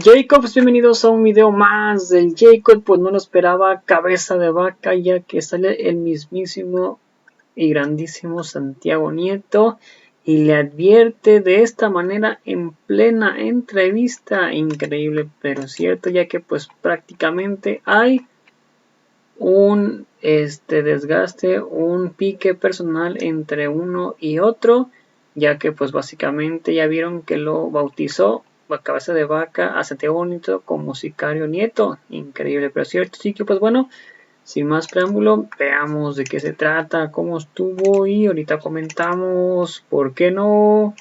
Jacobs, bienvenidos a un video más del Jacob. Pues no lo esperaba, cabeza de vaca, ya que sale el mismísimo y grandísimo Santiago Nieto y le advierte de esta manera en plena entrevista. Increíble pero cierto, ya que pues prácticamente hay un desgaste, un pique personal entre uno y otro, ya que pues básicamente ya vieron que lo bautizó cabeza de vaca a Santiago Nieto como Sicario Nieto. Increíble pero cierto. Así que pues bueno, sin más preámbulo, veamos de qué se trata, cómo estuvo y ahorita comentamos, ¿por qué no?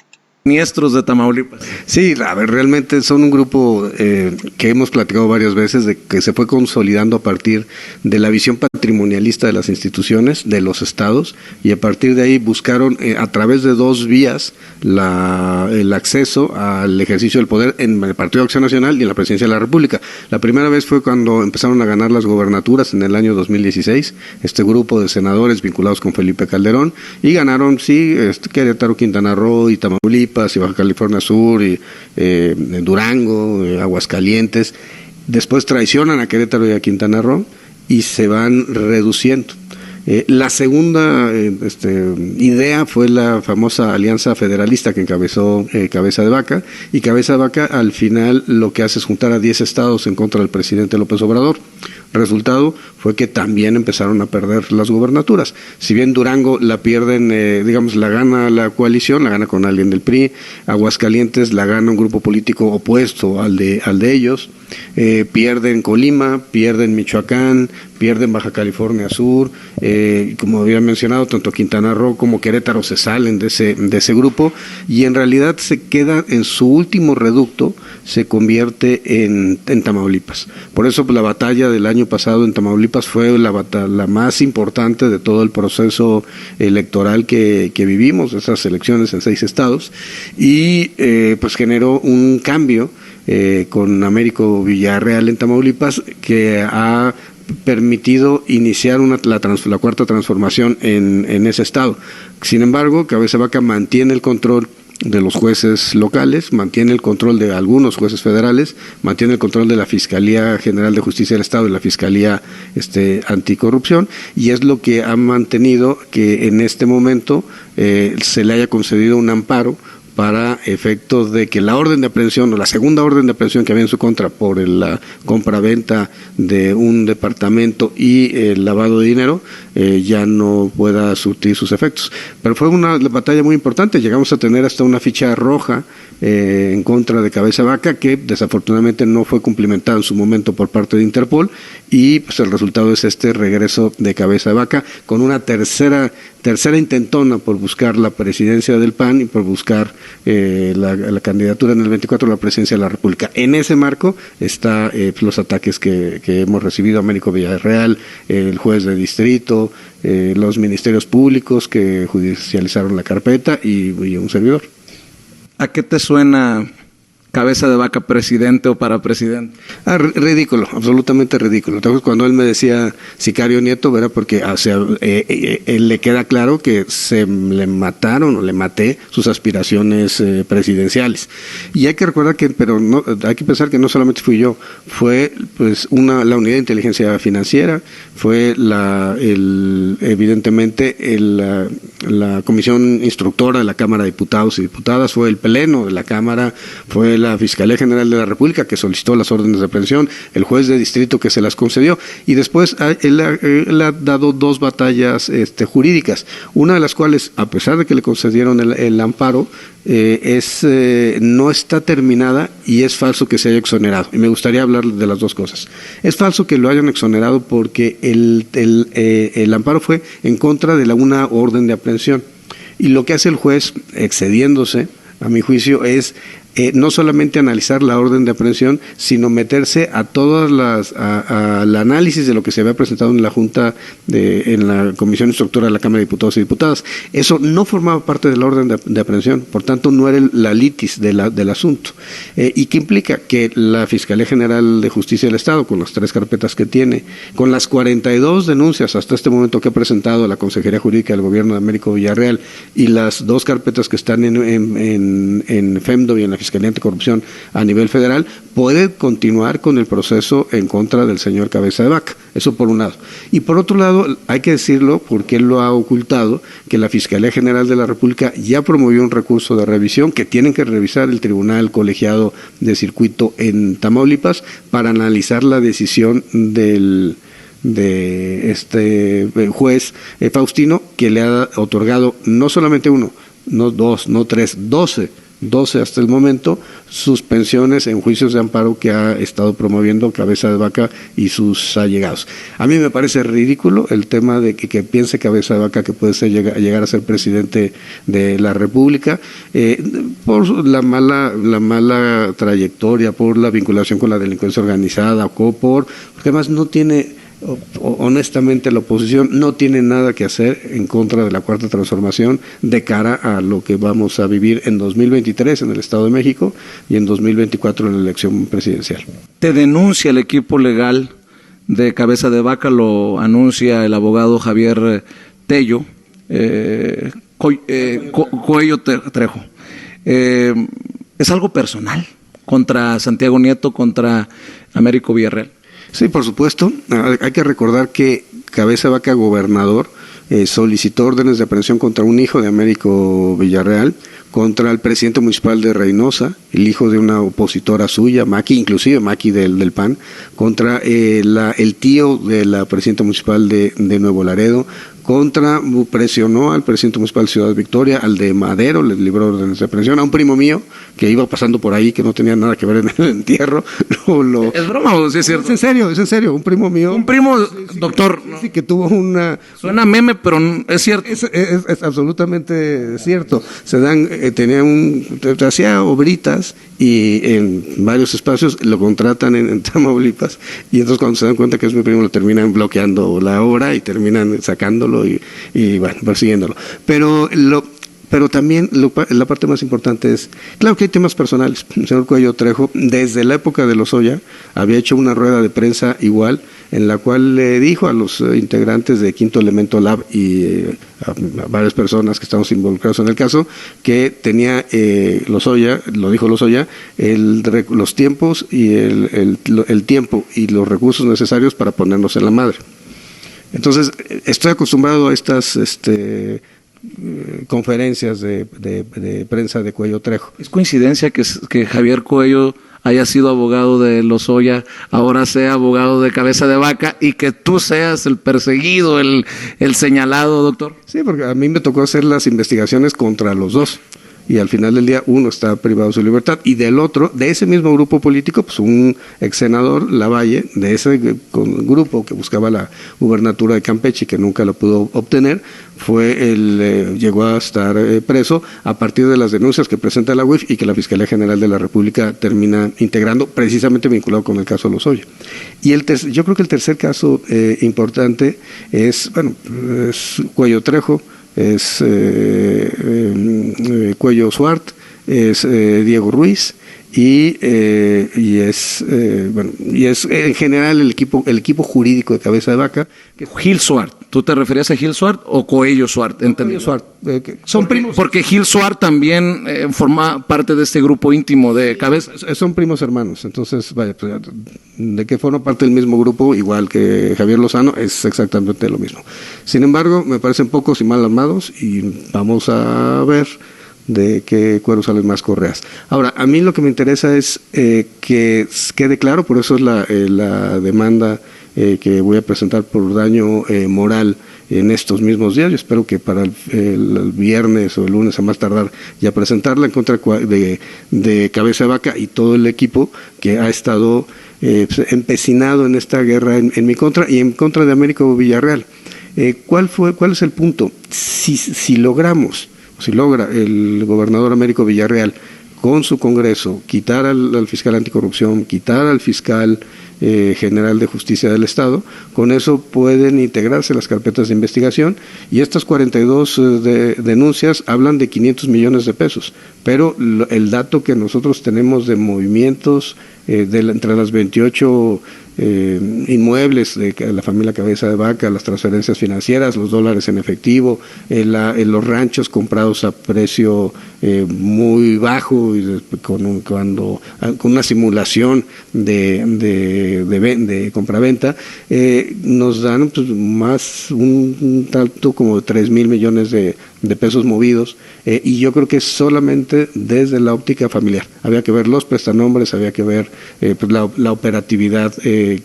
Siniestros de Tamaulipas. Sí, a ver, realmente son un grupo que hemos platicado varias veces de que se fue consolidando a partir de la visión patrimonialista de las instituciones, de los estados, y a partir de ahí buscaron a través de dos vías el acceso al ejercicio del poder en el Partido de Acción Nacional y en la Presidencia de la República. La primera vez fue cuando empezaron a ganar las gobernaturas en el año 2016, este grupo de senadores vinculados con Felipe Calderón, y ganaron, sí, Querétaro, Quintana Roo y Tamaulipas, y Baja California Sur, y Durango, Aguascalientes. Después traicionan a Querétaro y a Quintana Roo y se van reduciendo. La segunda idea fue la famosa alianza federalista que encabezó Cabeza de Vaca, y Cabeza de Vaca al final lo que hace es juntar a 10 estados en contra del presidente López Obrador. Resultado fue que también empezaron a perder las gubernaturas. Si bien Durango la pierden, la gana la coalición, la gana con alguien del PRI, Aguascalientes la gana un grupo político opuesto al de ellos, pierden Colima, pierden Michoacán, pierden Baja California Sur, como había mencionado, tanto Quintana Roo como Querétaro se salen de ese grupo, y en realidad se queda en su último reducto, se convierte en Tamaulipas. Por eso la batalla del año pasado en Tamaulipas fue la más importante de todo el proceso electoral que vivimos, esas elecciones en 6 estados, y pues generó un cambio con Américo Villarreal en Tamaulipas, que ha permitido iniciar la cuarta transformación en ese estado. Sin embargo, Cabeza de Vaca mantiene el control de los jueces locales, mantiene el control de algunos jueces federales, mantiene el control de la Fiscalía General de Justicia del Estado y la Fiscalía Anticorrupción, y es lo que ha mantenido que en este momento se le haya concedido un amparo para efectos de que la orden de aprehensión o la segunda orden de aprehensión que había en su contra por la compra-venta de un departamento y el lavado de dinero ya no pueda surtir sus efectos. Pero fue una batalla muy importante, llegamos a tener hasta una ficha roja en contra de Cabeza de Vaca, que desafortunadamente no fue cumplimentada en su momento por parte de Interpol, y pues el resultado es este regreso de Cabeza de Vaca con una tercera intentona por buscar la presidencia del PAN y por buscar la candidatura en el 24 a la presidencia de la República. En ese marco está los ataques que hemos recibido: Américo Villarreal, el juez de distrito, los ministerios públicos que judicializaron la carpeta y un servidor. ¿A qué te suena Cabeza de Vaca presidente o para presidente? Ridículo, absolutamente ridículo. Entonces, cuando él me decía Sicario Nieto, era porque él le queda claro que le maté sus aspiraciones presidenciales. Y hay que recordar hay que pensar que no solamente fui yo, fue pues la unidad de inteligencia financiera, fue evidentemente la comisión instructora de la Cámara de Diputados y Diputadas, fue el pleno de la Cámara, fue la Fiscalía General de la República que solicitó las órdenes de aprehensión, el juez de distrito que se las concedió, y después él ha dado 2 batallas jurídicas, una de las cuales, a pesar de que le concedieron el amparo, no está terminada, y es falso que se haya exonerado. Y me gustaría hablar de las dos cosas. Es falso que lo hayan exonerado porque el amparo fue en contra de una orden de aprehensión, y lo que hace el juez, excediéndose, a mi juicio, es no solamente analizar la orden de aprehensión, sino meterse a al análisis de lo que se había presentado en la Junta, en la Comisión Instructora de la Cámara de Diputados y Diputadas. Eso no formaba parte de la orden de aprehensión, por tanto no era la litis del asunto. ¿Y qué implica? Que la Fiscalía General de Justicia del Estado, con las 3 carpetas que tiene, con las 42 denuncias hasta este momento que ha presentado la Consejería Jurídica del Gobierno de Américo Villarreal, y las 2 carpetas que están en FEMDO y en la Fiscalía Anticorrupción a nivel federal, puede continuar con el proceso en contra del señor Cabeza de Vaca. Eso por un lado. Y por otro lado, hay que decirlo, porque él lo ha ocultado, que la Fiscalía General de la República ya promovió un recurso de revisión que tienen que revisar el Tribunal Colegiado de Circuito en Tamaulipas para analizar la decisión de este juez Faustino, que le ha otorgado no solamente uno, no dos, no tres, 12 hasta el momento, suspensiones en juicios de amparo que ha estado promoviendo Cabeza de Vaca y sus allegados. A mí me parece ridículo el tema de que piense Cabeza de Vaca que puede llegar a ser presidente de la República, por la mala trayectoria, por la vinculación con la delincuencia organizada, porque además no tiene... honestamente la oposición no tiene nada que hacer en contra de la Cuarta Transformación de cara a lo que vamos a vivir en 2023 en el Estado de México y en 2024 en la elección presidencial. Te denuncia el equipo legal de Cabeza de Vaca, lo anuncia el abogado Javier Tello, Cuello Trejo. ¿Es algo personal contra Santiago Nieto, contra Américo Villarreal? Sí, por supuesto. Hay que recordar que Cabeza de Vaca, gobernador, solicitó órdenes de aprehensión contra un hijo de Américo Villarreal, contra el presidente municipal de Reynosa, el hijo de una opositora suya, Maki, inclusive Maki del PAN, contra el tío de la presidenta municipal de Nuevo Laredo, presionó al presidente municipal de Ciudad Victoria, al de Madero, le libró órdenes de aprehensión, a un primo mío que iba pasando por ahí, que no tenía nada que ver en el entierro. ¿Es broma o sí es cierto? Es en serio, un primo mío. Un primo, doctor. Sí, que tuvo una... Suena meme, pero es cierto. Es absolutamente cierto. Hacía obritas y en varios espacios lo contratan en Tamaulipas, y entonces cuando se dan cuenta que es mi primo lo terminan bloqueando la obra y terminan sacándolo y bueno, persiguiéndolo. Pero también la parte más importante es, claro que hay temas personales. El señor Cuello Trejo, desde la época de Lozoya, había hecho una rueda de prensa igual, en la cual le dijo a los integrantes de Quinto Elemento Lab y a varias personas que estamos involucrados en el caso, que tenía Lozoya, lo dijo Lozoya, los tiempos y el tiempo y los recursos necesarios para ponernos en la madre. Entonces, estoy acostumbrado a estas conferencias de prensa de Cuello Trejo. ¿Es coincidencia que Javier Cuello haya sido abogado de Lozoya, ahora sea abogado de Cabeza de Vaca y que tú seas el perseguido, el señalado, doctor? Sí, porque a mí me tocó hacer las investigaciones contra los dos. Y al final del día uno está privado de su libertad y del otro, de ese mismo grupo político, pues un ex senador, Lavalle, de ese grupo que buscaba la gubernatura de Campeche y que nunca lo pudo obtener, llegó a estar preso a partir de las denuncias que presenta la UIF y que la Fiscalía General de la República termina integrando, precisamente vinculado con el caso Lozoya. Y yo creo que el tercer caso importante es Cuello Trejo, es Cuello Suart, es Diego Ruiz y es en general el equipo jurídico de Cabeza de Vaca. Gil Suart, ¿tú te referías a Gil Suart o Coello Suart? Coello Suart, son primos. Porque Gil Suart también forma parte de este grupo íntimo de Cabeza. Son primos hermanos, entonces, vaya, pues, de que forma parte del mismo grupo, igual que Javier Lozano, es exactamente lo mismo. Sin embargo, me parecen pocos y mal armados y vamos a ver de qué cuero salen más correas. Ahora, a mí lo que me interesa es que quede claro, por eso es la demanda que voy a presentar por daño moral en estos mismos días. Yo espero que para el viernes o el lunes a más tardar ya presentarla en contra de Cabeza de Vaca y todo el equipo que ha estado empecinado en esta guerra en mi contra y en contra de Américo Villarreal. ¿Cuál es el punto? Si logra el gobernador Américo Villarreal con su Congreso quitar al fiscal anticorrupción, quitar al fiscal General de Justicia del Estado. Con eso pueden integrarse las carpetas de investigación y estas 42 denuncias hablan de 500 millones de pesos, pero el dato que nosotros tenemos de movimientos entre las 28 inmuebles de la familia Cabeza de Vaca, las transferencias financieras, los dólares en efectivo, los ranchos comprados a precio muy bajo y con una simulación de compraventa, nos dan pues, más un tanto como 3,000 millones de pesos movidos, y yo creo que solamente desde la óptica familiar. Había que ver los prestanombres, había que ver pues la operatividad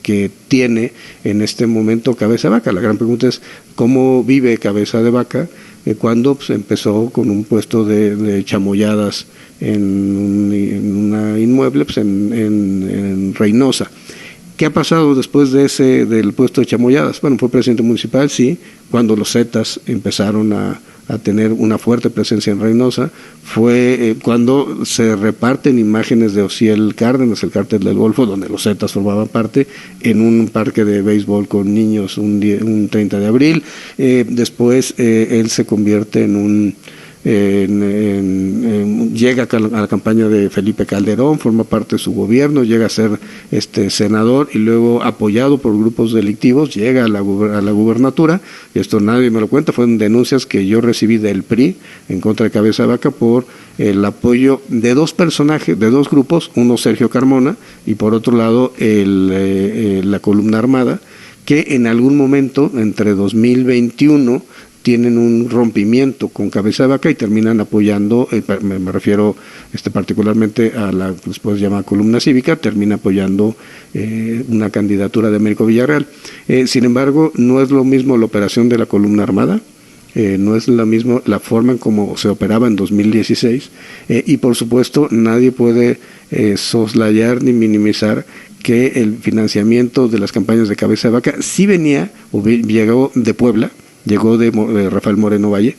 que tiene en este momento Cabeza de Vaca. La gran pregunta es cómo vive Cabeza de Vaca cuando pues, empezó con un puesto de chamoyadas en una inmueble pues, en Reynosa. ¿Qué ha pasado después del puesto de chamoyadas? Bueno, fue presidente municipal, sí, cuando los Zetas empezaron a tener una fuerte presencia en Reynosa, fue cuando se reparten imágenes de Ociel Cárdenas, el cártel del Golfo, donde los Zetas formaban parte, en un parque de béisbol con niños un 30 de abril. Después él se convierte llega a la campaña de Felipe Calderón, forma parte de su gobierno, llega a ser senador y luego apoyado por grupos delictivos llega a la gubernatura, y esto nadie me lo cuenta, fueron denuncias que yo recibí del PRI en contra de Cabeza de Vaca por el apoyo de dos personajes, de dos grupos, uno Sergio Carmona y por otro lado la Columna Armada, que en algún momento entre 2021 tienen un rompimiento con Cabeza de Vaca y terminan apoyando, me refiero particularmente a la que después se llama Columna Cívica, termina apoyando una candidatura de Américo Villarreal. Sin embargo, no es lo mismo la operación de la Columna Armada, no es la misma la forma en cómo se operaba en 2016, y por supuesto nadie puede soslayar ni minimizar que el financiamiento de las campañas de Cabeza de Vaca sí venía o llegó de Puebla, llegó de Rafael Moreno Valle,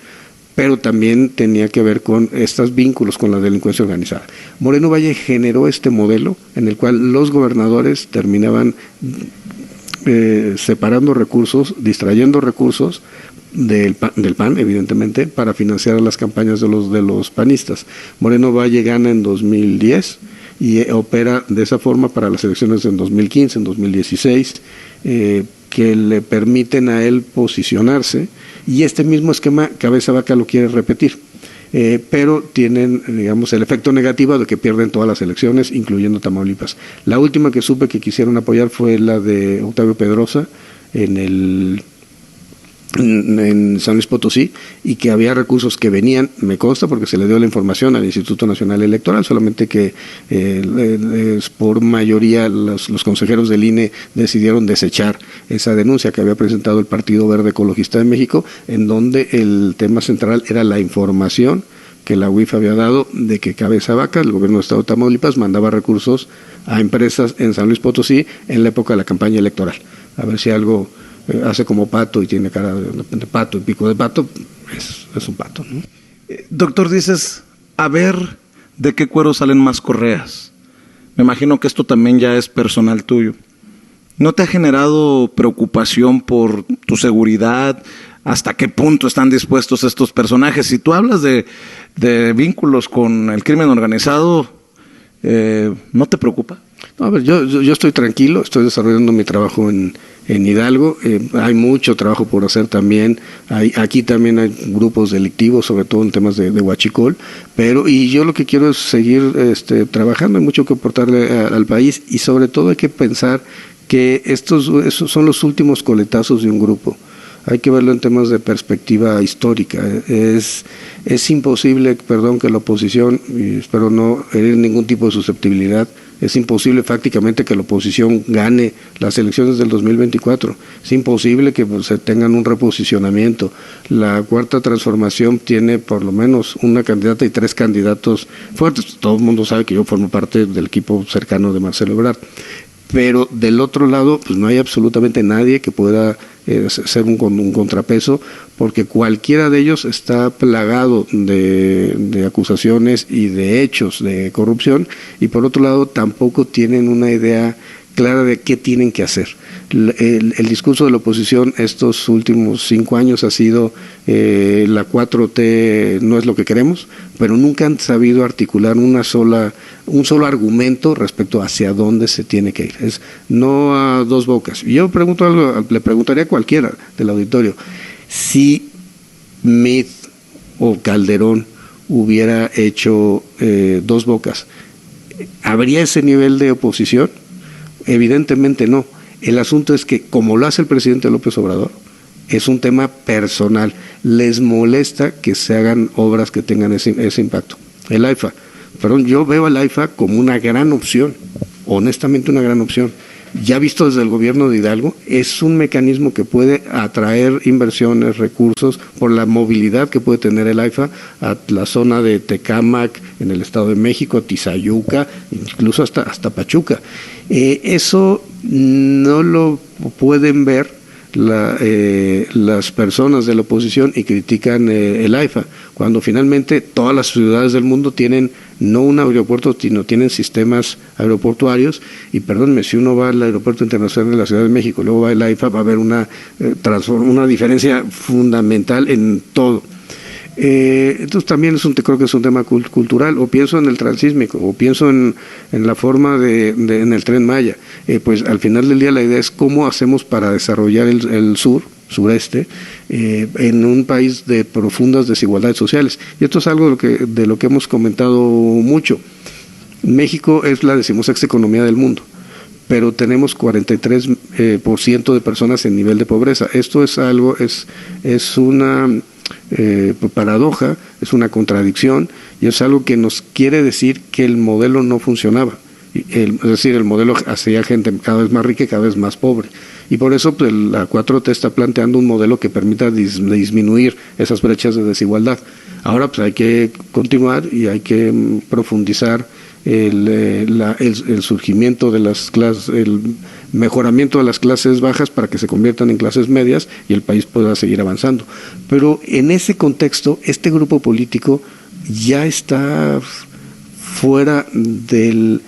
pero también tenía que ver con estos vínculos con la delincuencia organizada. Moreno Valle generó este modelo en el cual los gobernadores terminaban separando recursos, distrayendo recursos del PAN, evidentemente, para financiar las campañas de los panistas. Moreno Valle gana en 2010 y opera de esa forma para las elecciones en 2015, en 2016, que le permiten a él posicionarse, y este mismo esquema Cabeza de Vaca lo quiere repetir, pero tienen, digamos, el efecto negativo de que pierden todas las elecciones, incluyendo Tamaulipas. La última que supe que quisieron apoyar fue la de Octavio Pedrosa en San Luis Potosí, y que había recursos que venían, me consta porque se le dio la información al Instituto Nacional Electoral, solamente que por mayoría los consejeros del INE decidieron desechar esa denuncia que había presentado el Partido Verde Ecologista de México, en donde el tema central era la información que la UIF había dado de que Cabeza de Vaca, el gobierno del estado de Tamaulipas, mandaba recursos a empresas en San Luis Potosí en la época de la campaña electoral. A ver si algo hace como pato y tiene cara de pato y pico de pato, es un pato, ¿no? Doctor, dices, a ver de qué cuero salen más correas. Me imagino que esto también ya es personal tuyo. ¿No te ha generado preocupación por tu seguridad? ¿Hasta qué punto están dispuestos estos personajes? Si tú hablas de vínculos con el crimen organizado, ¿no te preocupa? No, a ver, yo estoy tranquilo, estoy desarrollando mi trabajo en Hidalgo, hay mucho trabajo por hacer también, aquí también hay grupos delictivos, sobre todo en temas de huachicol, y yo lo que quiero es seguir trabajando, hay mucho que aportarle al país, y sobre todo hay que pensar que esos son los últimos coletazos de un grupo. Hay que verlo en temas de perspectiva histórica. Es imposible, que la oposición, y espero no herir ningún tipo de susceptibilidad, es imposible prácticamente que la oposición gane las elecciones del 2024. Es imposible que se tengan un reposicionamiento. La Cuarta Transformación tiene por lo menos una candidata y 3 candidatos fuertes. Todo el mundo sabe que yo formo parte del equipo cercano de Marcelo Ebrard. Pero del otro lado, pues no hay absolutamente nadie que pueda ser un contrapeso, porque cualquiera de ellos está plagado de acusaciones y de hechos de corrupción, y por otro lado tampoco tienen una idea clara de qué tienen que hacer. El discurso de la oposición estos últimos 5 años ha sido la 4T no es lo que queremos, pero nunca han sabido articular un solo argumento respecto hacia dónde se tiene que ir. Es no a dos bocas. Yo pregunto algo, le preguntaría a cualquiera del auditorio, si Meade o Calderón hubiera hecho dos bocas, ¿habría ese nivel de oposición? Evidentemente no. El asunto es que, como lo hace el presidente López Obrador, es un tema personal. Les molesta que se hagan obras que tengan ese impacto. El AIFA, yo veo al AIFA como una gran opción, honestamente una gran opción. Ya visto desde el gobierno de Hidalgo, es un mecanismo que puede atraer inversiones, recursos, por la movilidad que puede tener el AIFA a la zona de Tecámac, en el Estado de México, Tizayuca, incluso hasta Pachuca. Eso no lo pueden ver las personas de la oposición y critican el AIFA, cuando finalmente todas las ciudades del mundo tienen no un aeropuerto, sino tienen sistemas aeroportuarios, y perdónme, si uno va al Aeropuerto Internacional de la Ciudad de México, luego va al AIFA, va a haber una diferencia fundamental en todo. Entonces también creo que es un tema cultural, o pienso en el transísmico, o pienso en la forma en el Tren Maya. Pues al final del día la idea es cómo hacemos para desarrollar el sureste, en un país de profundas desigualdades sociales. Y esto es algo de lo que hemos comentado mucho. México es la 16ª economía del mundo, pero tenemos 43% de personas en nivel de pobreza. Esto es una paradoja, es una contradicción, y es algo que nos quiere decir que el modelo no funcionaba. Es decir, el modelo hacía gente cada vez más rica y cada vez más pobre. Y por eso pues, la 4T está planteando un modelo que permita disminuir esas brechas de desigualdad. Ahora pues hay que continuar y hay que profundizar el surgimiento de las clases, el mejoramiento de las clases bajas para que se conviertan en clases medias y el país pueda seguir avanzando. Pero en ese contexto, este grupo político ya está fuera del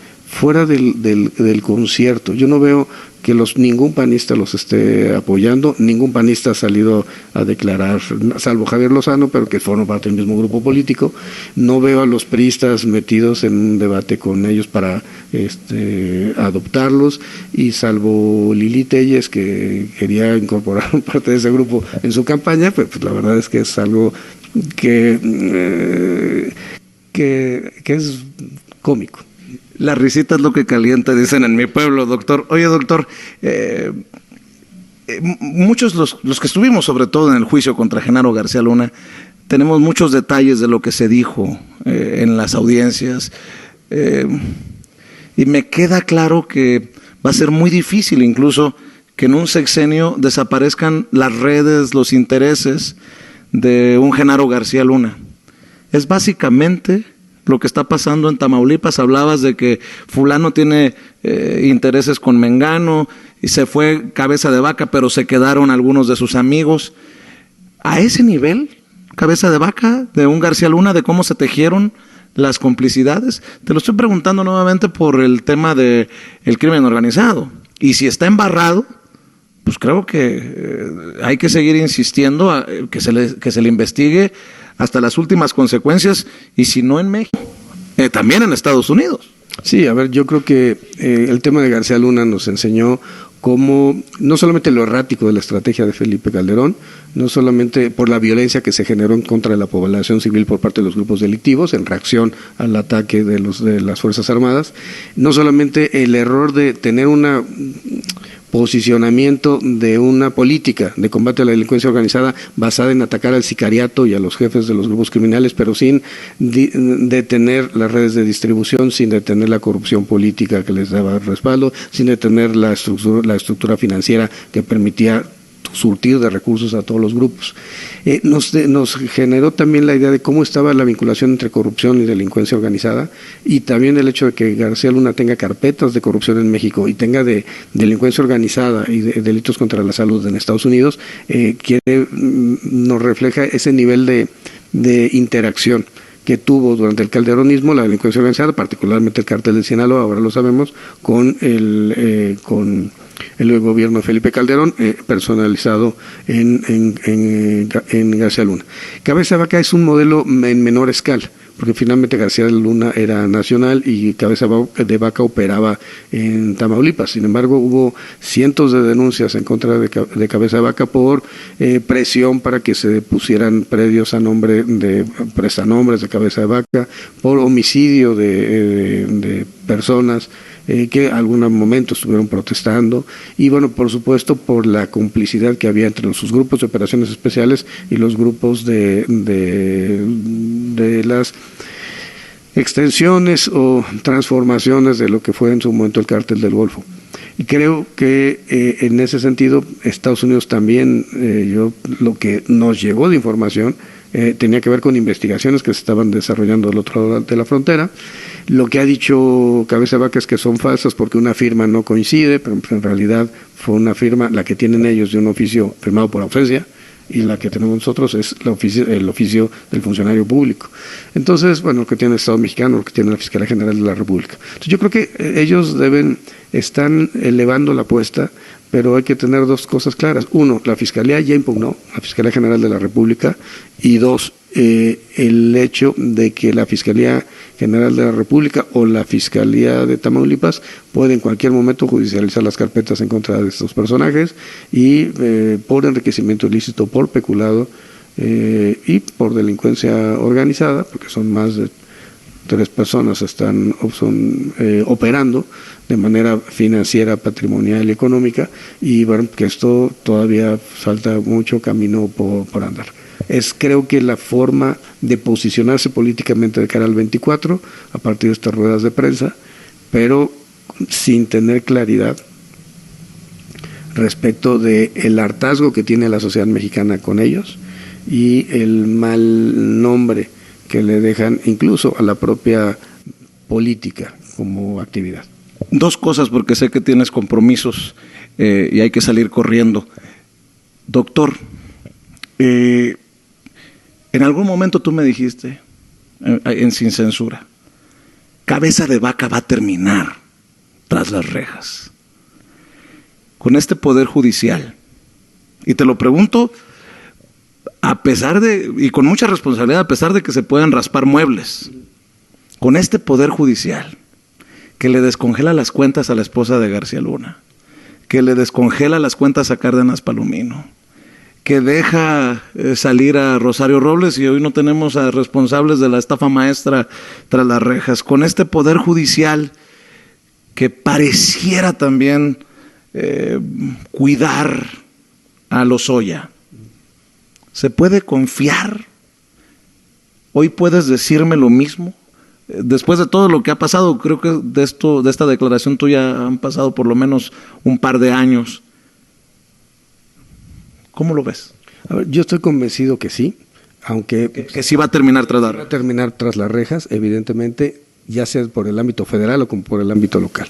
concierto. Yo no veo que ningún panista los esté apoyando, ningún panista ha salido a declarar, salvo Javier Lozano, pero que forma parte del mismo grupo político. No veo a los priistas metidos en un debate con ellos para adoptarlos, y salvo Lili Telles, que quería incorporar parte de ese grupo en su campaña, pues la verdad es que es algo que es cómico. La risita es lo que calienta, dicen en mi pueblo, doctor. Oye, doctor, muchos los que estuvimos, sobre todo en el juicio contra Genaro García Luna, tenemos muchos detalles de lo que se dijo en las audiencias, y me queda claro que va a ser muy difícil incluso que en un sexenio desaparezcan las redes, los intereses de un Genaro García Luna. Es básicamente lo que está pasando en Tamaulipas. Hablabas de que fulano tiene intereses con Mengano y se fue cabeza de vaca, pero se quedaron algunos de sus amigos. A ese nivel, cabeza de vaca de un García Luna, de cómo se tejieron las complicidades. Te lo estoy preguntando nuevamente por el tema del crimen organizado. Y si está embarrado, pues creo que hay que seguir insistiendo a que se le investigue hasta las últimas consecuencias, y si no en México, también en Estados Unidos. Sí, a ver, yo creo que el tema de García Luna nos enseñó cómo, no solamente lo errático de la estrategia de Felipe Calderón, no solamente por la violencia que se generó en contra de la población civil por parte de los grupos delictivos en reacción al ataque de las Fuerzas Armadas, no solamente el error de tener posicionamiento de una política de combate a la delincuencia organizada basada en atacar al sicariato y a los jefes de los grupos criminales, pero sin detener las redes de distribución, sin detener la corrupción política que les daba respaldo, sin detener la estructura financiera que permitía surtir de recursos a todos los grupos. Nos generó también la idea de cómo estaba la vinculación entre corrupción y delincuencia organizada, y también el hecho de que García Luna tenga carpetas de corrupción en México y tenga de delincuencia organizada y de delitos contra la salud en Estados Unidos, nos refleja ese nivel de interacción que tuvo durante el calderonismo la delincuencia organizada, particularmente el cártel de Sinaloa, ahora lo sabemos, con el gobierno de Felipe Calderón, personalizado en García Luna. Cabeza de Vaca es un modelo en menor escala, porque finalmente García Luna era nacional y Cabeza de Vaca operaba en Tamaulipas. Sin embargo, hubo cientos de denuncias en contra de Cabeza de Vaca por presión para que se pusieran predios a nombre de prestanombres de Cabeza de Vaca, por homicidio de personas que en algún momento estuvieron protestando, y bueno, por supuesto por la complicidad que había entre sus grupos de operaciones especiales y los grupos de las extensiones o transformaciones de lo que fue en su momento el Cártel del Golfo. Y creo que en ese sentido Estados Unidos también, lo que nos llegó de información tenía que ver con investigaciones que se estaban desarrollando del otro lado de la frontera. Lo que ha dicho Cabeza de Vaca es que son falsas porque una firma no coincide, pero en realidad fue una firma, la que tienen ellos, de un oficio firmado por ausencia, y la que tenemos nosotros es el oficio del funcionario público. Entonces, bueno, lo que tiene el Estado mexicano, lo que tiene la Fiscalía General de la República. Entonces, yo creo que ellos están elevando la apuesta, pero hay que tener dos cosas claras. Uno, la Fiscalía ya impugnó, la Fiscalía General de la República, y dos, el hecho de que la Fiscalía General de la República o la Fiscalía de Tamaulipas puede en cualquier momento judicializar las carpetas en contra de estos personajes y por enriquecimiento ilícito, por peculado y por delincuencia organizada, porque son más de 3 personas están operando de manera financiera, patrimonial y económica, y bueno, que esto todavía falta mucho camino por andar. Creo que la forma de posicionarse políticamente de cara al 24, a partir de estas ruedas de prensa, pero sin tener claridad respecto del hartazgo que tiene la sociedad mexicana con ellos y el mal nombre que le dejan incluso a la propia política como actividad. 2 cosas, porque sé que tienes compromisos y hay que salir corriendo. Doctor, en algún momento tú me dijiste, en Sin Censura, Cabeza de Vaca va a terminar tras las rejas, con este poder judicial. Y te lo pregunto a pesar de, y con mucha responsabilidad, a pesar de que se puedan raspar muebles, con este poder judicial que le descongela las cuentas a la esposa de García Luna, que le descongela las cuentas a Cárdenas Palomino, que deja salir a Rosario Robles, y hoy no tenemos a responsables de la estafa maestra tras las rejas, con este poder judicial que pareciera también cuidar a Lozoya. ¿Se puede confiar? ¿Hoy puedes decirme lo mismo? Después de todo lo que ha pasado, creo que de esta declaración tuya han pasado por lo menos un par de años. ¿Cómo lo ves? A ver, yo estoy convencido que sí, aunque que sí va a terminar tras las rejas. Va a terminar tras las rejas, evidentemente, ya sea por el ámbito federal o como por el ámbito local.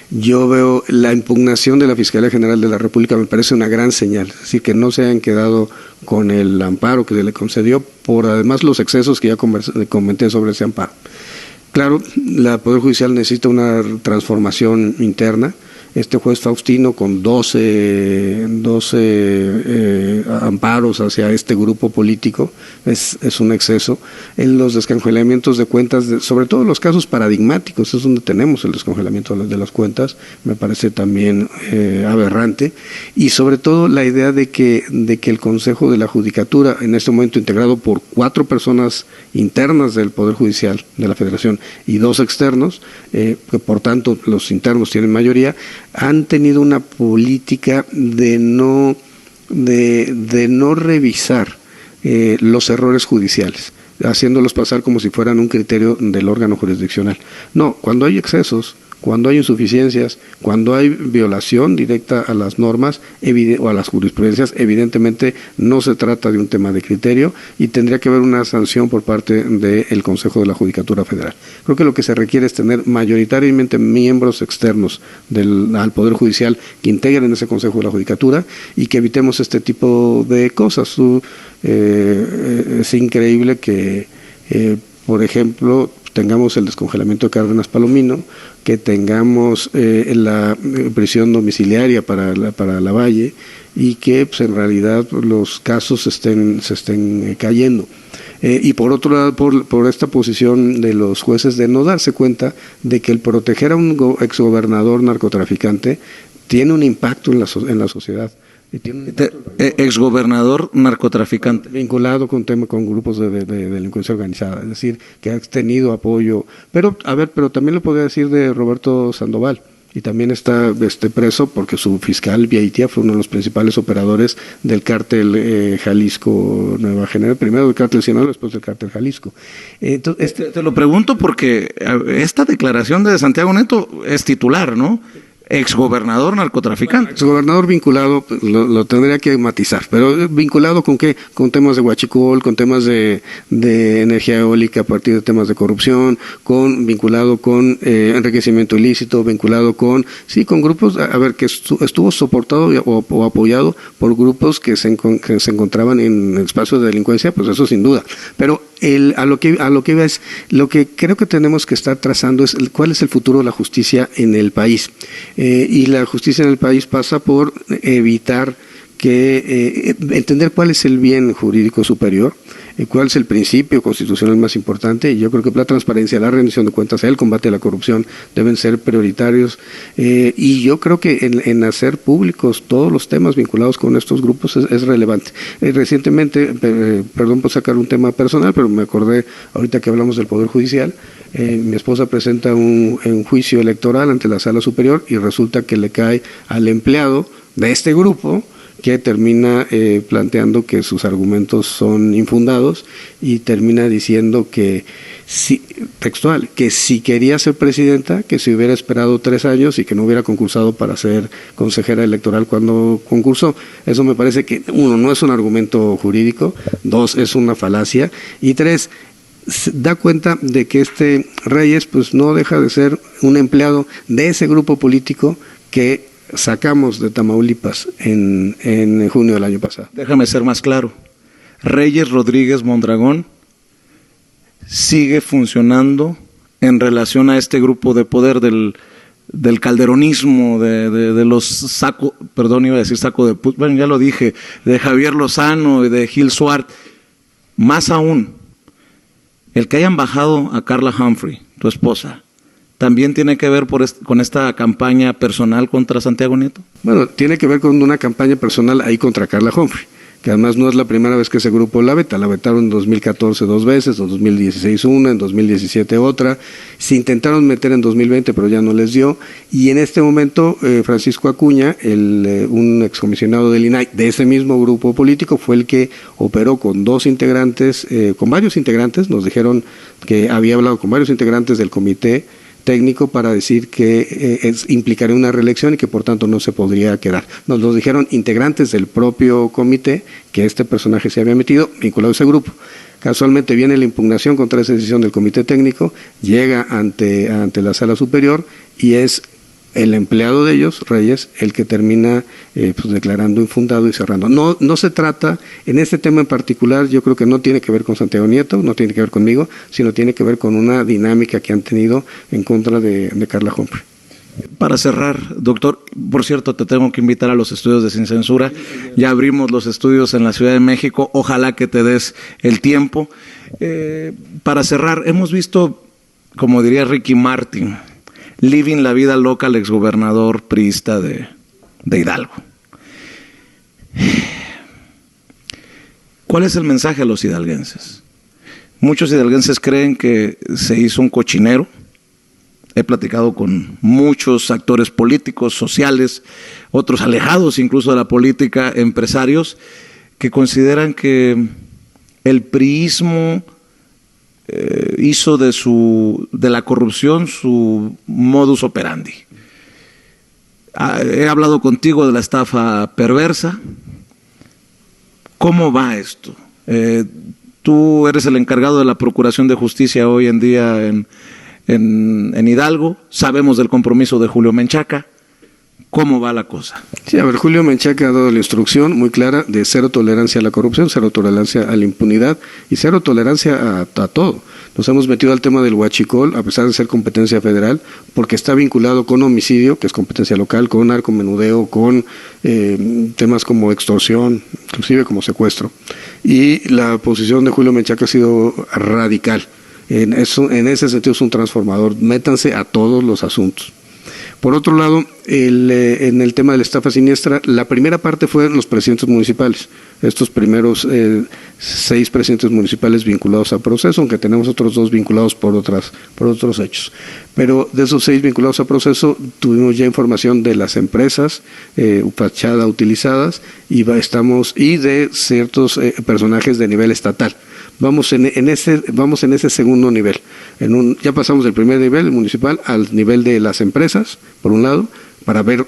Yo veo la impugnación de la Fiscalía General de la República, me parece una gran señal, es decir, que no se hayan quedado con el amparo que se le concedió, por además los excesos que ya comenté sobre ese amparo. Claro, la Poder Judicial necesita una transformación interna. Este juez Faustino, con 12 amparos hacia este grupo político, es un exceso. En los descongelamientos de cuentas, sobre todo los casos paradigmáticos, es donde tenemos el descongelamiento de las cuentas, me parece también aberrante. Y sobre todo la idea de que el Consejo de la Judicatura, en este momento integrado por 4 personas internas del Poder Judicial de la Federación y 2 externos, que por tanto los internos tienen mayoría, han tenido una política de no revisar los errores judiciales, haciéndolos pasar como si fueran un criterio del órgano jurisdiccional. No, cuando hay excesos, cuando hay insuficiencias, cuando hay violación directa a las normas o a las jurisprudencias, evidentemente no se trata de un tema de criterio y tendría que haber una sanción por parte del Consejo de la Judicatura Federal. Creo que lo que se requiere es tener mayoritariamente miembros externos al Poder Judicial que integren ese Consejo de la Judicatura y que evitemos este tipo de cosas. Es increíble que por ejemplo, tengamos el descongelamiento de Cárdenas Palomino, que tengamos la prisión domiciliaria para Lavalle y que pues, en realidad los casos se estén cayendo. Y por otro lado, por esta posición de los jueces de no darse cuenta de que el proteger a un exgobernador narcotraficante tiene un impacto en la sociedad. Exgobernador narcotraficante. Vinculado con grupos de delincuencia organizada, es decir, que ha tenido apoyo. Pero también lo podría decir de Roberto Sandoval. Y también está preso porque su fiscal Viaitia fue uno de los principales operadores del cártel Jalisco Nueva Generación, primero del cártel Sinaloa, después del cártel Jalisco. Entonces, te lo pregunto porque esta declaración de Santiago Nieto es titular, ¿no? Exgobernador narcotraficante. Exgobernador vinculado, lo tendría que matizar, pero vinculado ¿con qué? Con temas de huachicol, con temas de energía eólica a partir de temas de corrupción, vinculado con enriquecimiento ilícito, vinculado con grupos, que estuvo soportado o apoyado por grupos que se encontraban en espacios de delincuencia, pues eso sin duda. Pero a lo que iba es, lo que creo que tenemos que estar trazando es cuál es el futuro de la justicia en el país. Y la justicia en el país pasa por evitar entender cuál es el bien jurídico superior, cuál es el principio constitucional más importante, y yo creo que la transparencia, la rendición de cuentas, el combate a la corrupción deben ser prioritarios, y yo creo que en hacer públicos todos los temas vinculados con estos grupos es relevante. Recientemente, perdón por sacar un tema personal, pero me acordé ahorita que hablamos del Poder Judicial, mi esposa presenta un juicio electoral ante la Sala Superior y resulta que le cae al empleado de este grupo que termina planteando que sus argumentos son infundados y termina diciendo que textual, que si quería ser presidenta, que se hubiera esperado 3 años y que no hubiera concursado para ser consejera electoral cuando concursó. Eso me parece que, 1, no es un argumento jurídico, 2, es una falacia, y 3, da cuenta de que Reyes pues no deja de ser un empleado de ese grupo político que sacamos de Tamaulipas en junio del año pasado. Déjame ser más claro. Reyes Rodríguez Mondragón sigue funcionando en relación a este grupo de poder del calderonismo, de los saco de puto, bueno, ya lo dije, de Javier Lozano y de Gil Suart. Más aún, el que hayan bajado a Carla Humphrey, tu esposa, ¿también tiene que ver con esta campaña personal contra Santiago Nieto? Bueno, tiene que ver con una campaña personal ahí contra Carla Humphrey, que además no es la primera vez que ese grupo la vetaron en 2014 2 veces, en 2016 una, en 2017 otra, se intentaron meter en 2020 pero ya no les dio, y en este momento Francisco Acuña, un excomisionado del INAI de ese mismo grupo político, fue el que operó con varios integrantes, nos dijeron que había hablado con varios integrantes del comité técnico para decir que implicaría una reelección y que por tanto no se podría quedar. Nos lo dijeron integrantes del propio comité que este personaje se había metido vinculado a ese grupo. Casualmente viene la impugnación contra esa decisión del comité técnico, llega ante la Sala Superior y es el empleado de ellos, Reyes, el que termina declarando infundado y cerrando. No se trata, en este tema en particular, yo creo que no tiene que ver con Santiago Nieto, no tiene que ver conmigo, sino tiene que ver con una dinámica que han tenido en contra de Carla Humphrey. Para cerrar, doctor, por cierto, te tengo que invitar a los estudios de Sin Censura. Ya abrimos los estudios en la Ciudad de México, ojalá que te des el tiempo. Para cerrar, hemos visto, como diría Ricky Martin, living la vida loca al exgobernador priista de Hidalgo. ¿Cuál es el mensaje a los hidalguenses? Muchos hidalguenses creen que se hizo un cochinero. He platicado con muchos actores políticos, sociales, otros alejados incluso de la política, empresarios, que consideran que el priismo hizo de la corrupción su modus operandi. He hablado contigo de la estafa perversa. ¿Cómo va esto? Tú eres el encargado de la Procuración de Justicia hoy en día en Hidalgo. Sabemos del compromiso de Julio Menchaca. ¿Cómo va la cosa? Sí, Julio Menchaca ha dado la instrucción muy clara de cero tolerancia a la corrupción, cero tolerancia a la impunidad y cero tolerancia a todo. Nos hemos metido al tema del huachicol, a pesar de ser competencia federal, porque está vinculado con homicidio, que es competencia local, con narcomenudeo, con temas como extorsión, inclusive como secuestro. Y la posición de Julio Menchaca ha sido radical. En ese sentido es un transformador. Métanse a todos los asuntos. Por otro lado, en el tema de la estafa siniestra, la primera parte fue los presidentes municipales. Estos primeros 6 presidentes municipales vinculados a proceso, aunque tenemos otros 2 vinculados por otros hechos. Pero de esos 6 vinculados a proceso, tuvimos ya información de las empresas fachada utilizadas y de ciertos personajes de nivel estatal. Vamos en ese segundo nivel. Ya pasamos del primer nivel, el municipal, al nivel de las empresas, por un lado, para ver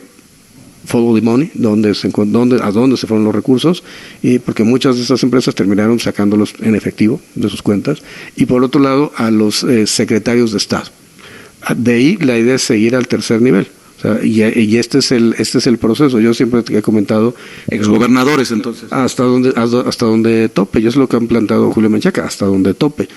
follow the money, a dónde se fueron los recursos, y porque muchas de esas empresas terminaron sacándolos en efectivo de sus cuentas, y por otro lado a los secretarios de Estado. De ahí la idea es seguir al tercer nivel. O sea, y este es el proceso. Yo siempre he comentado exgobernadores, entonces hasta donde tope. Yo es lo que han plantado Julio Menchaca, hasta donde tope.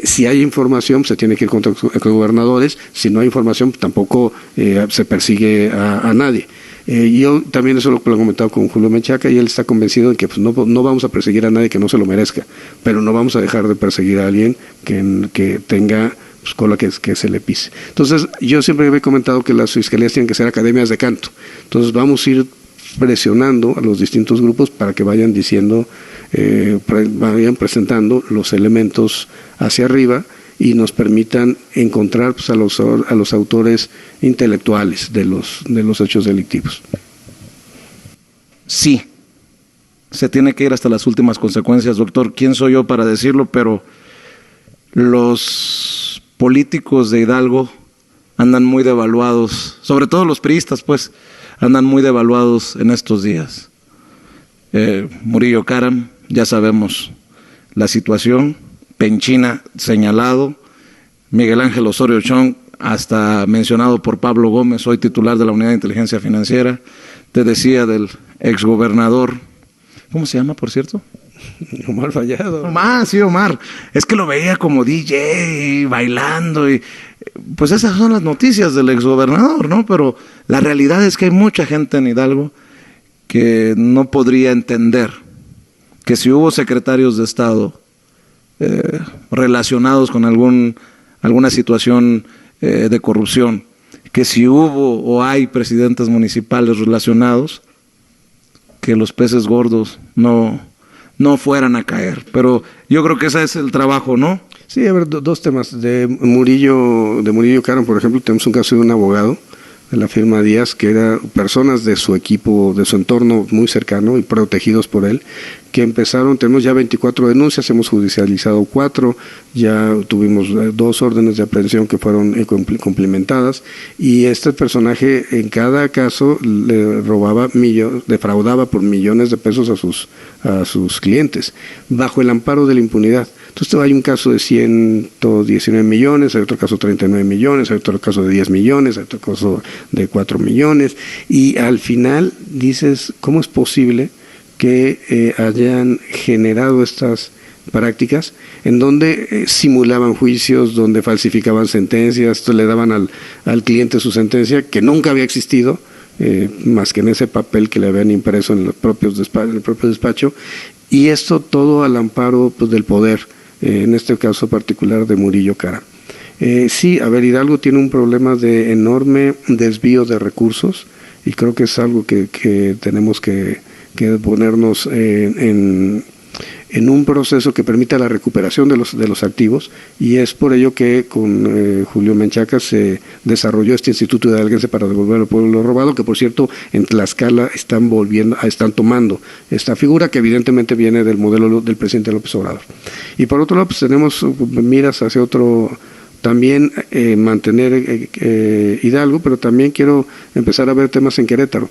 Si hay información se tiene que ir contra exgobernadores. Si no hay información tampoco se persigue a nadie. Yo también eso lo he comentado con Julio Menchaca y él está convencido de que pues, no vamos a perseguir a nadie que no se lo merezca, pero no vamos a dejar de perseguir a alguien que tenga cola que se le pise. Entonces, yo siempre he comentado que las fiscalías tienen que ser academias de canto. Entonces, vamos a ir presionando a los distintos grupos para que vayan diciendo, vayan presentando los elementos hacia arriba y nos permitan encontrar pues, a los autores intelectuales de los hechos delictivos. Sí, se tiene que ir hasta las últimas consecuencias, doctor. ¿Quién soy yo para decirlo? Pero los políticos de Hidalgo andan muy devaluados, sobre todo los priistas, pues, andan muy devaluados en estos días. Murillo Karam, ya sabemos la situación, Penchina señalado, Miguel Ángel Osorio Chong, hasta mencionado por Pablo Gómez, hoy titular de la Unidad de Inteligencia Financiera. Te decía del exgobernador, ¿cómo se llama, por cierto? Omar Fallado. Omar. Es que lo veía como DJ, bailando, y pues esas son las noticias del exgobernador, ¿no? Pero la realidad es que hay mucha gente en Hidalgo que no podría entender que si hubo secretarios de Estado relacionados con alguna situación de corrupción, que si hubo o hay presidentes municipales relacionados, que los peces gordos no fueran a caer. Pero yo creo que ese es el trabajo, ¿no? Sí, a ver, 2 temas. De Murillo Karam, por ejemplo, tenemos un caso de un abogado de la firma Díaz, que era personas de su equipo, de su entorno muy cercano y protegidos por él, que tenemos ya 24 denuncias, hemos judicializado 4, ya tuvimos 2 órdenes de aprehensión que fueron cumplimentadas, y este personaje en cada caso defraudaba por millones de pesos a sus clientes, bajo el amparo de la impunidad. Entonces hay un caso de 119 millones, hay otro caso de 39 millones, hay otro caso de 10 millones, hay otro caso de 4 millones, y al final dices, ¿cómo es posible que hayan generado estas prácticas en donde simulaban juicios, donde falsificaban sentencias, le daban al cliente su sentencia que nunca había existido, más que en ese papel que le habían impreso en el propio despacho, y esto todo al amparo pues, del poder, en este caso particular de Murillo Karam. Sí, a ver, Hidalgo tiene un problema de enorme desvío de recursos y creo que es algo que tenemos que ponernos en un proceso que permita la recuperación de los activos, y es por ello que con Julio Menchaca se desarrolló este Instituto Hidalguense para devolver al pueblo lo robado, que por cierto en Tlaxcala están tomando esta figura que evidentemente viene del modelo del presidente López Obrador. Y por otro lado pues tenemos miras hacia otro, también mantener Hidalgo, pero también quiero empezar a ver temas en Querétaro,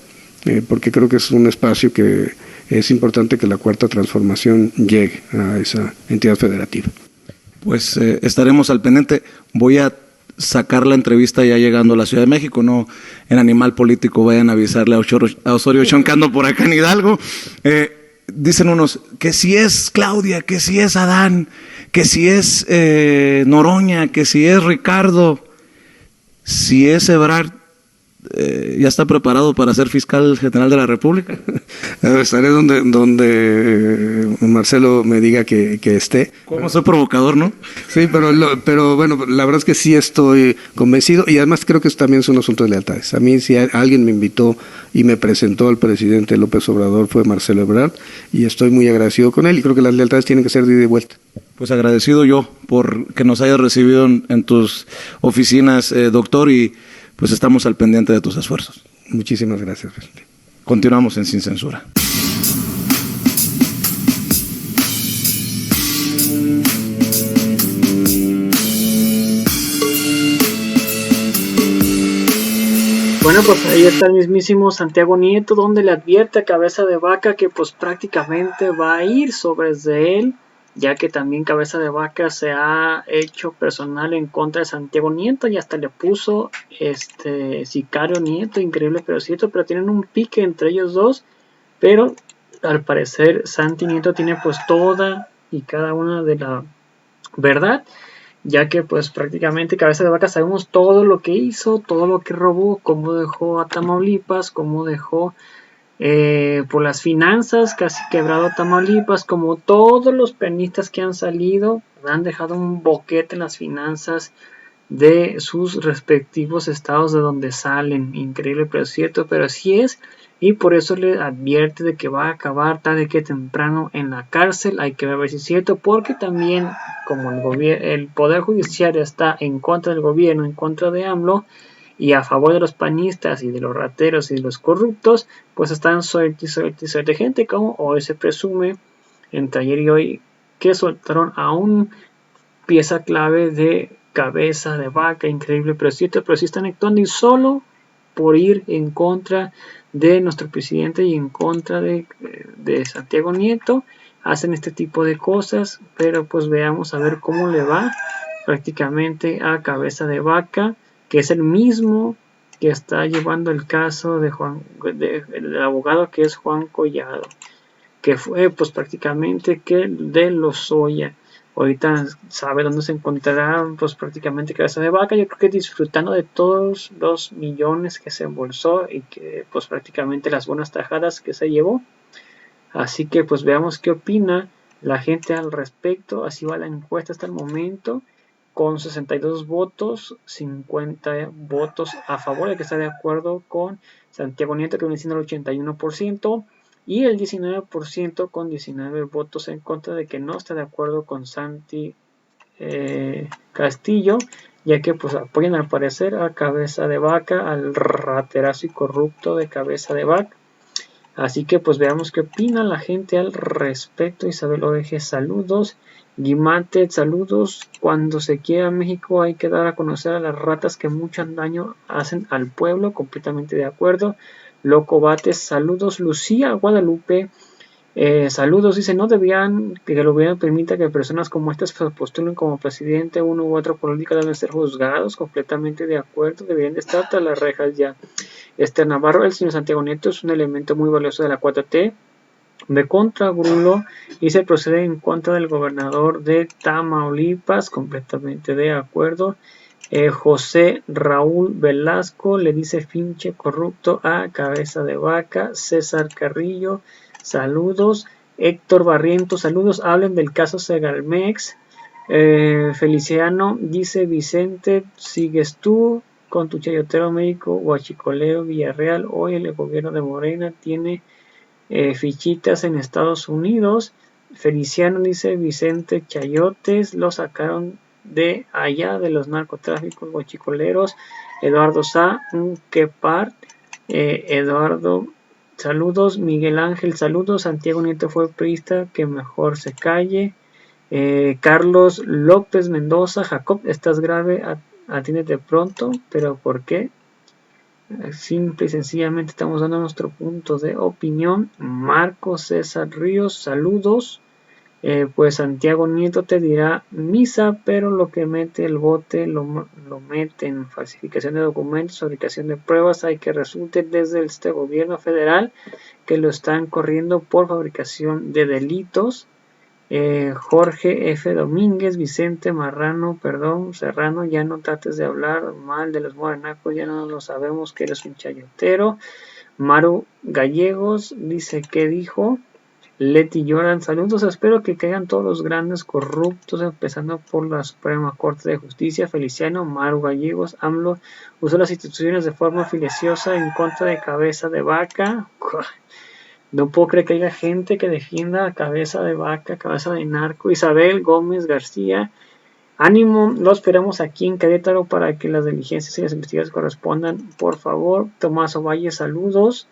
porque creo que es un espacio que es importante que la Cuarta Transformación llegue a esa entidad federativa. Pues estaremos al pendiente. Voy a sacar la entrevista ya llegando a la Ciudad de México, no en Animal Político vayan a avisarle a Osorio Chong que ando por acá en Hidalgo. dicen unos que si es Claudia, que si es Adán, que si es Noroña, que si es Ricardo, si es Ebrard, ya está preparado para ser fiscal general de la República. Estaré donde Marcelo me diga que esté. ¿Cómo soy provocador, no? Sí, pero bueno, la verdad es que sí estoy convencido y además creo que también es un asunto de lealtades. A mí si alguien me invitó y me presentó al presidente López Obrador fue Marcelo Ebrard y estoy muy agradecido con él y creo que las lealtades tienen que ser de ida y vuelta. Pues agradecido yo por que nos hayas recibido en tus oficinas, doctor, y pues estamos al pendiente de tus esfuerzos. Muchísimas gracias, presidente. Continuamos en Sin Censura. Bueno, pues ahí está el mismísimo Santiago Nieto, donde le advierte a Cabeza de Vaca que pues prácticamente va a ir sobre de él, ya que también Cabeza de Vaca se ha hecho personal en contra de Santiago Nieto y hasta le puso Sicario Nieto, increíble pero cierto, pero tienen un pique entre ellos dos, pero al parecer Santi Nieto tiene pues toda y cada una de la verdad, ya que pues prácticamente Cabeza de Vaca sabemos todo lo que hizo, todo lo que robó, cómo dejó a Tamaulipas, cómo dejó por las finanzas casi quebrado Tamaulipas, como todos los penistas que han salido han dejado un boquete en las finanzas de sus respectivos estados de donde salen. Increíble pero es cierto, pero así es, y por eso le advierte de que va a acabar tarde que temprano en la cárcel. Hay que ver si es cierto, porque también como el poder judiciario está en contra del gobierno, en contra de AMLO y a favor de los panistas y de los rateros y de los corruptos, pues están suerte gente, como hoy se presume, entre ayer y hoy, que soltaron a un pieza clave de Cabeza de Vaca. Increíble pero cierto, pero sí están actuando y solo por ir en contra de nuestro presidente y en contra de Santiago Nieto hacen este tipo de cosas. Pero pues veamos a ver cómo le va prácticamente a Cabeza de Vaca, que es el mismo que está llevando el caso de el abogado que es Juan Collado, que fue pues prácticamente que de Lozoya. Ahorita sabe dónde se encontrará pues prácticamente Cabeza de Vaca. Yo creo que disfrutando de todos los millones que se embolsó y que pues prácticamente las buenas tajadas que se llevó. Así que pues veamos qué opina la gente al respecto. Así va la encuesta hasta el momento, con 62 votos, 50 votos a favor, de que está de acuerdo con Santiago Nieto, que viene siendo el 81%, y el 19% con 19 votos en contra, de que no está de acuerdo con Santi Castillo, ya que pues apoyan al parecer a Cabeza de Vaca, al raterazo y corrupto de Cabeza de Vaca. Así que pues veamos qué opina la gente al respecto. Isabel Oveje, saludos. Guimate, saludos. Cuando se quiera México hay que dar a conocer a las ratas que mucho daño hacen al pueblo. Completamente de acuerdo. Loco Bates, saludos. Lucía Guadalupe, saludos. Dice, no debían que el gobierno permita que personas como estas se postulen como presidente. Uno u otro político deben ser juzgados. Completamente de acuerdo. Deberían de estar tras las rejas ya. Navarro, el señor Santiago Nieto es un elemento muy valioso de la 4T. De contra Grulo, y se procede en contra del gobernador de Tamaulipas. Completamente de acuerdo. José Raúl Velasco le dice finche corrupto a Cabeza de Vaca. César Carrillo, saludos. Héctor Barrientos, saludos. Hablen del caso Segalmex. Feliciano dice, Vicente, sigues tú con tu chayotero médico Huachicoleo Villarreal. Hoy el gobierno de Morena tiene fichitas en Estados Unidos. Feliciano dice, Vicente Chayotes lo sacaron de allá de los narcotráficos guachicoleros. Eduardo Sá, que parte. Eduardo, saludos. Miguel Ángel, saludos. Santiago Nieto fue priista, que mejor se calle. Carlos López Mendoza, Jacob, estás grave, atiéndete pronto. ¿Pero por qué? Simple y sencillamente estamos dando nuestro punto de opinión. Marco César Ríos, saludos. Pues Santiago Nieto te dirá misa, pero lo que mete el bote lo mete en falsificación de documentos, fabricación de pruebas, hay que resulte desde este gobierno federal que lo están corriendo por fabricación de delitos. Jorge F. Domínguez, Vicente Marrano, perdón, Serrano, ya no trates de hablar mal de los morenacos, ya no lo sabemos que eres un chayotero. Maru Gallegos dice que dijo. Leti Lloran, saludos, espero que caigan todos los grandes corruptos, empezando por la Suprema Corte de Justicia. Feliciano, Maru Gallegos, AMLO usó las instituciones de forma filiciosa en contra de Cabeza de Vaca. No puedo creer que haya gente que defienda a Cabeza de Vaca, Cabeza de Narco. Isabel Gómez García, ánimo, lo esperamos aquí en Querétaro para que las diligencias y las investigaciones correspondan, por favor. Tomás Ovalle, saludos.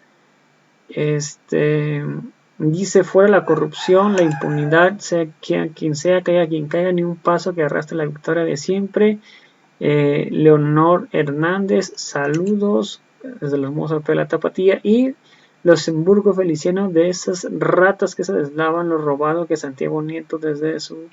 Dice fuera la corrupción, la impunidad, sea quien sea, caiga quien caiga, ni un paso que arrastre la victoria de siempre. Leonor Hernández, saludos desde los Mozart de la Tapatía. Y Luxemburgo Feliciano, de esas ratas que se deslavan lo robado que Santiago Nieto desde su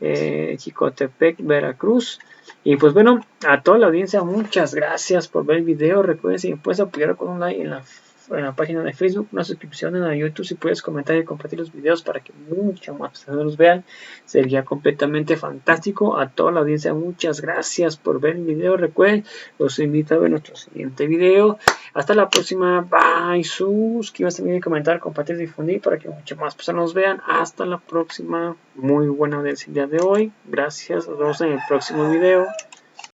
Chicotepec, Veracruz. Y pues bueno, a toda la audiencia, muchas gracias por ver el video. Recuerden si me puedes apoyar con un like en la página de Facebook, una suscripción en la YouTube, si puedes comentar y compartir los videos para que mucho más personas los vean, sería completamente fantástico. A toda la audiencia, muchas gracias por ver el video. Recuerden, los invito a ver nuestro siguiente video. Hasta la próxima, bye, suscríbanse, comentar, compartir, difundir para que muchas más personas nos vean. Hasta la próxima, muy buena audiencia el día de hoy. Gracias, nos vemos en el próximo video.